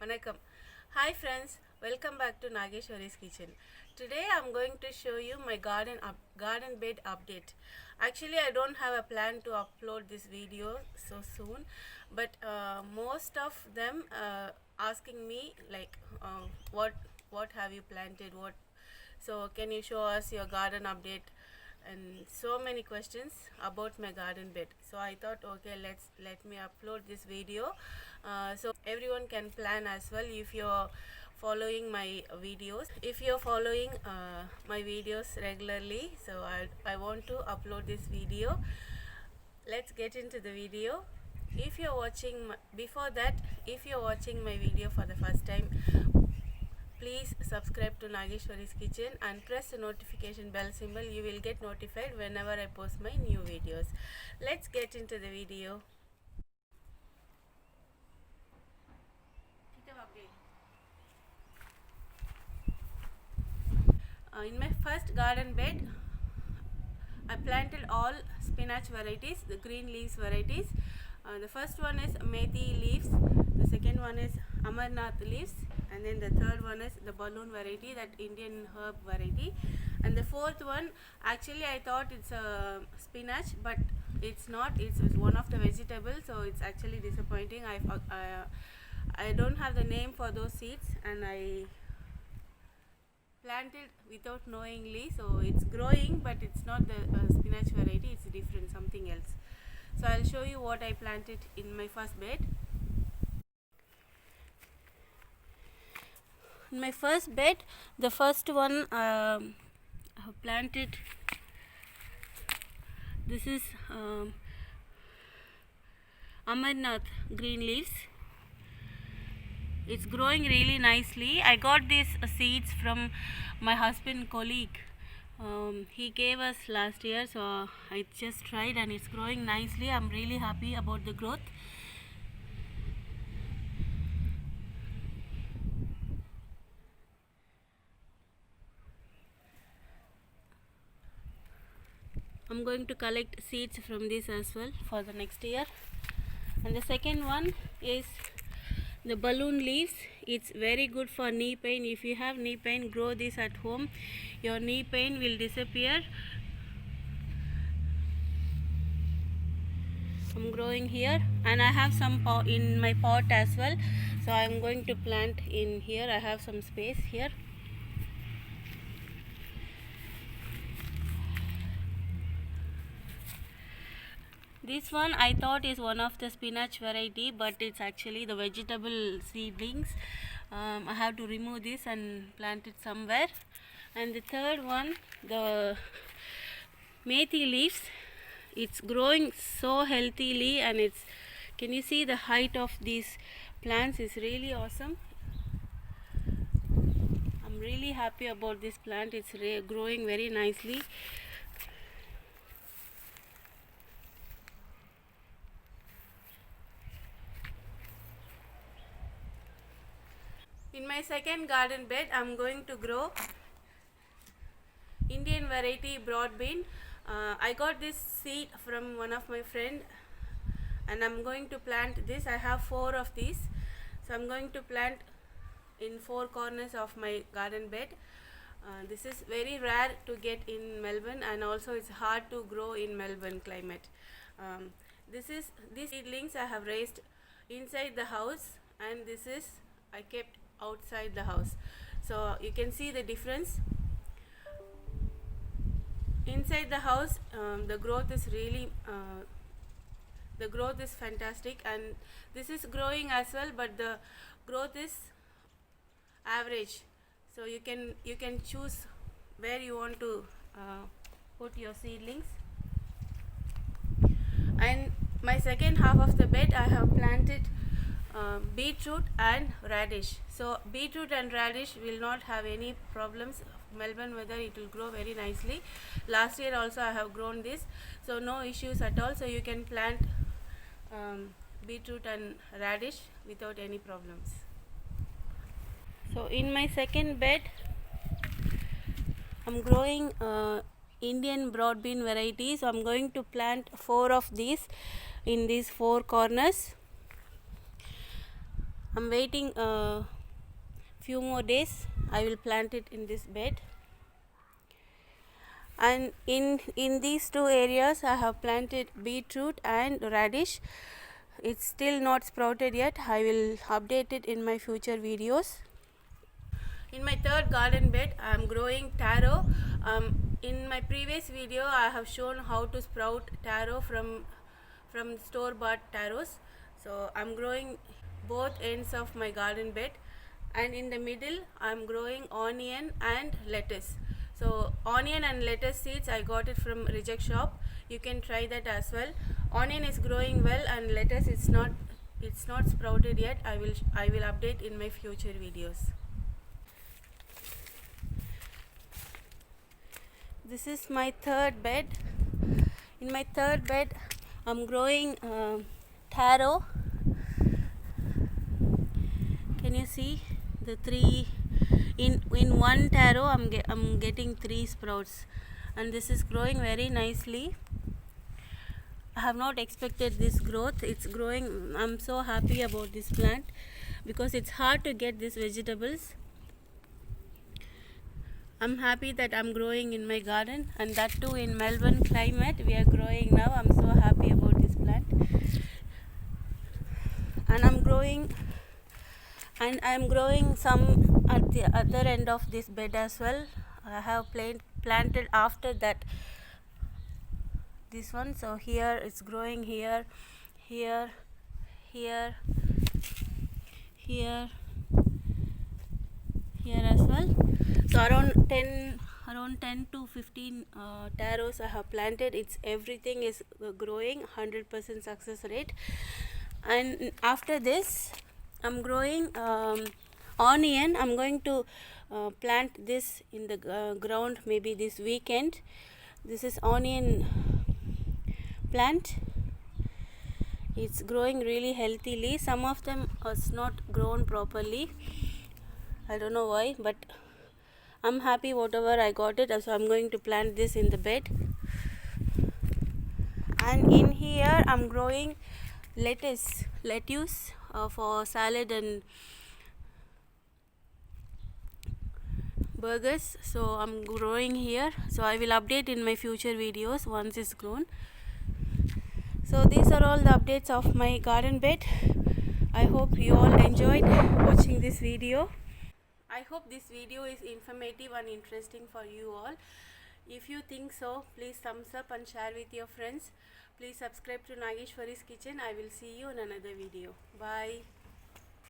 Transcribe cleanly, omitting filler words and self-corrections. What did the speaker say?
Vanakkam. Hi friends, welcome back to Nageshwari's Kitchen. Today I'm going to show you my garden bed update. Actually, I don't have a plan to upload this video so soon, but most of them asking me like what have you planted, what, so can you show us your garden update, and so many questions about my garden bed. So I thought, okay, let me upload this video so everyone can plan as well. If you're following my videos, if you're following my videos regularly, so I want to upload this video. Let's get into the video. If you're watching before that, if you're watching my video for the first time, please subscribe to Nageshwari's Kitchen and press the notification bell symbol. You will get notified whenever I post my new videos. Let's get into the video. In my first garden bed, I planted all spinach varieties, the green leaves varieties. The first one is methi leaves, the second one is Amarnath leaves, and then the third one is the balloon variety, that Indian herb variety, and the fourth one, actually I thought it's a spinach, but it's not. It's one of the vegetables, so it's actually disappointing. I don't have the name for those seeds, and I planted without knowingly, so it's growing, but it's not the spinach variety. It's different, something else. So I'll show you what I planted in my first bed. In my first bed, the first one I have planted, this is Amarnath green leaves. It's growing really nicely. I got these seeds from my husband colleague. He gave us last year, so I just tried and it's growing nicely. I'm really happy about the growth. I'm going to collect seeds from this as well for the next year. And the second one is the balloon leaves. It's very good for knee pain. If you have knee pain, grow this at home. Your knee pain will disappear. I'm growing here, and I have some pot in my pot as well, so I'm going to plant in here. I have some space here. This one I thought is one of the spinach variety, but it's actually the vegetable seedlings. I have to remove this and plant it somewhere. And the third one, the methi leaves. It's growing so healthily, and it's, can you see the height of these plants is really awesome. I'm really happy about this plant. It's growing very nicely. In my second garden bed, I'm going to grow Indian variety broad bean. I got this seed from one of my friend, and I'm going to plant this. I have 4 of these, so I'm going to plant in 4 corners of my garden bed. This is very rare to get in Melbourne, and also it's hard to grow in Melbourne climate. These seedlings I have raised inside the house, and this is I kept outside the house, so you can see the difference. Inside the house, the growth is really the growth is fantastic, and this is growing as well, but the growth is average, so you can choose where you want to put your seedlings. And my second half of the bed, I have planted beetroot and radish. So beetroot and radish will not have any problems. Melbourne weather, it will grow very nicely. Last year also I have grown this, so no issues at all. So you can plant beetroot and radish without any problems. So in my second bed, I'm growing Indian broad bean variety. So I'm going to plant 4 of these in these 4 corners. I'm waiting a few more days. I will plant it in this bed. And in these two areas I have planted beetroot and radish. It's still not sprouted yet. I will update it in my future videos. In my third garden bed I am growing taro. In my previous video I have shown how to sprout taro from store-bought taros. So I'm growing both ends of my garden bed, and in the middle I'm growing onion and lettuce. So onion and lettuce seeds I got it from Reject Shop. You can try that as well. Onion is growing well and lettuce it's not sprouted yet. I will update in my future videos. This is my third bed. In my third bed I'm growing taro. Can you see the three? In one taro I'm getting 3 sprouts, and this is growing very nicely. I have not expected this growth. It's growing. I'm so happy about this plant because it's hard to get these vegetables. I'm happy that I'm growing in my garden, and that too in Melbourne climate we are growing now. I'm so happy about this plant. And I'm growing some at the other end of this bed as well. I have planted after that this one. So here it's growing, here here as well. So around 10 to 15 taros I have planted. Everything is growing 100% success rate. And after this I'm growing onion. I'm going to plant this in the ground maybe this weekend. This is onion plant. It's growing really healthily. Some of them are not grown properly. I don't know why, but I'm happy whatever I got it. So I'm going to plant this in the bed. And in here I'm growing lettuce for salad and burgers. So I'm growing here. So I will update in my future videos once it's grown. So these are all the updates of my garden bed. I hope you all enjoyed watching this video. I hope this video is informative and interesting for you all. If you think so, please thumbs up and share with your friends. Please subscribe to Nageshwari's Kitchen. I will see you in another video. Bye.